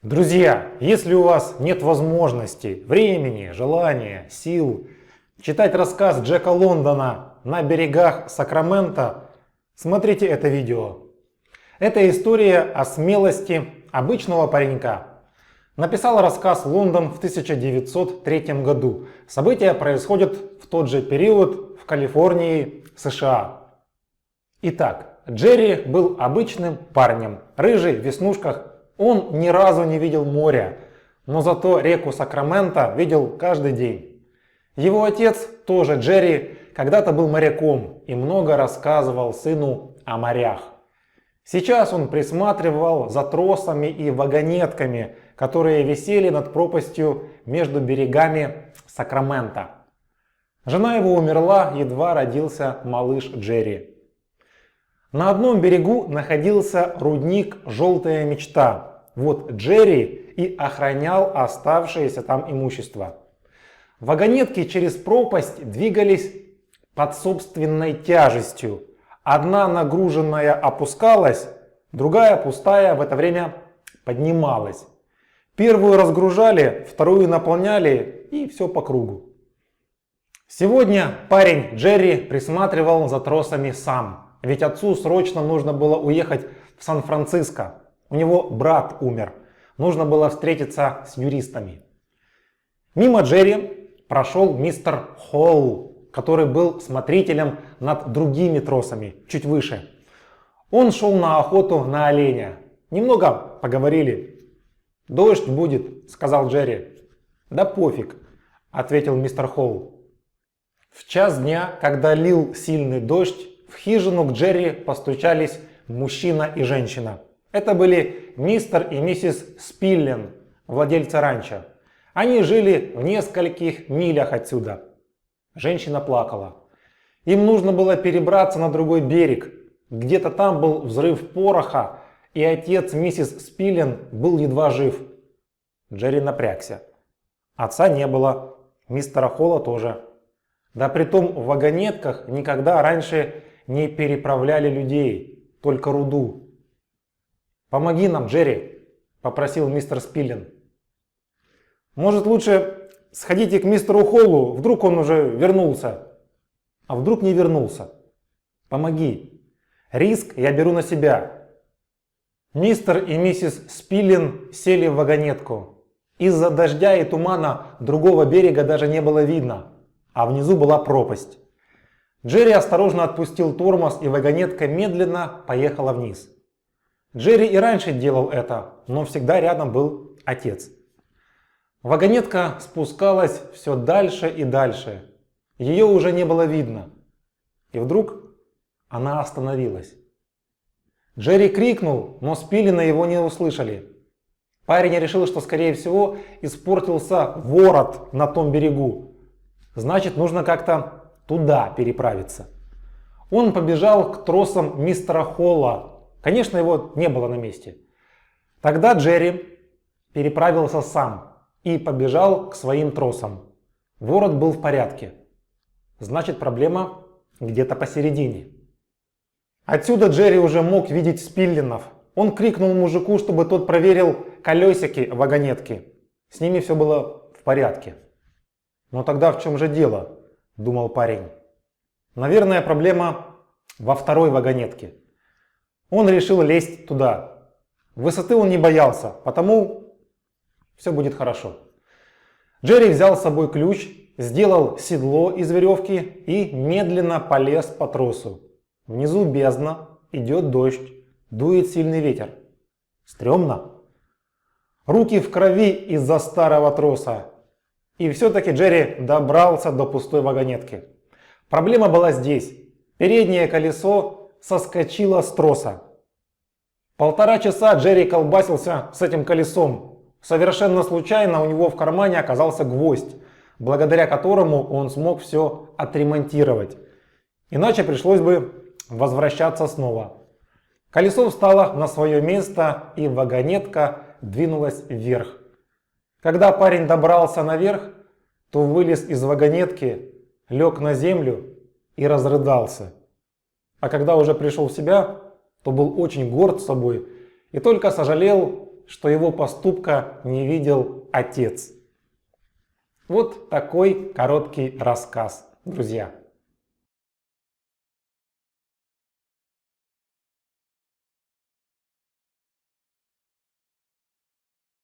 Друзья, если у вас нет возможности, времени, желания, сил читать рассказ Джека Лондона «На берегах Сакрамента», смотрите это видео. Это история о смелости обычного паренька. Написал рассказ Лондон в 1903 году. События происходят в тот же период в Калифорнии, США. Итак, Джерри был обычным парнем, рыжий, в веснушках. Он ни разу не видел моря, но зато реку Сакраменто видел каждый день. Его отец, тоже Джерри, когда-то был моряком и много рассказывал сыну о морях. Сейчас он присматривал за тросами и вагонетками, которые висели над пропастью между берегами Сакраменто. Жена его умерла, едва родился малыш Джерри. На одном берегу находился рудник «Желтая мечта». Вот Джерри и охранял оставшееся там имущество. Вагонетки через пропасть двигались под собственной тяжестью. Одна нагруженная опускалась, другая пустая в это время поднималась. Первую разгружали, вторую наполняли и все по кругу. Сегодня парень Джерри присматривал за тросами сам. Ведь отцу срочно нужно было уехать в Сан-Франциско. У него брат умер. Нужно было встретиться с юристами. Мимо Джерри прошел мистер Холл, который был смотрителем над другими тросами, чуть выше. Он шел на охоту на оленя. Немного поговорили. «Дождь будет», — сказал Джерри. «Да пофиг», — ответил мистер Холл. В час дня, когда лил сильный дождь, в хижину к Джерри постучались мужчина и женщина. Это были мистер и миссис Спиллен, владельцы ранчо. Они жили в нескольких милях отсюда. Женщина плакала. Им нужно было перебраться на другой берег. Где-то там был взрыв пороха, и отец миссис Спиллен был едва жив. Джерри напрягся. Отца не было, мистера Холла тоже. Да притом в вагонетках никогда раньше не переправляли людей, только руду. «Помоги нам, Джерри», — попросил мистер Спиллен. «Может, лучше сходите к мистеру Холлу, вдруг он уже вернулся». «А вдруг не вернулся? Помоги. Риск я беру на себя». Мистер и миссис Спиллен сели в вагонетку. Из-за дождя и тумана другого берега даже не было видно, а внизу была пропасть. Джерри осторожно отпустил тормоз, и вагонетка медленно поехала вниз. Джерри и раньше делал это, но всегда рядом был отец. Вагонетка спускалась все дальше и дальше. Ее уже не было видно. И вдруг она остановилась. Джерри крикнул, но Спиллена его не услышали. Парень решил, что скорее всего испортился ворот на том берегу. Значит, нужно как-то туда переправиться. Он побежал к тросам мистера Холла. Конечно, его не было на месте. Тогда Джерри переправился сам и побежал к своим тросам. Ворот был в порядке. Значит, проблема где-то посередине. Отсюда Джерри уже мог видеть Спилленов. Он крикнул мужику, чтобы тот проверил колесики вагонетки. С ними все было в порядке. Но тогда в чем же дело? Думал парень. Наверное, проблема во второй вагонетке. Он решил лезть туда. Высоты он не боялся, потому все будет хорошо. Джерри взял с собой ключ, сделал седло из веревки и медленно полез по тросу. Внизу бездна, идет дождь, дует сильный ветер. Стремно. Руки в крови из-за старого троса. И все-таки Джерри добрался до пустой вагонетки. Проблема была здесь. Переднее колесо соскочило с троса. 1,5 часа Джерри колбасился с этим колесом. Совершенно случайно у него в кармане оказался гвоздь, благодаря которому он смог все отремонтировать. Иначе пришлось бы возвращаться снова. Колесо встало на свое место, и вагонетка двинулась вверх. Когда парень добрался наверх, то вылез из вагонетки, лег на землю и разрыдался. А когда уже пришел в себя, то был очень горд собой и только сожалел, что его поступка не видел отец. Вот такой короткий рассказ, друзья.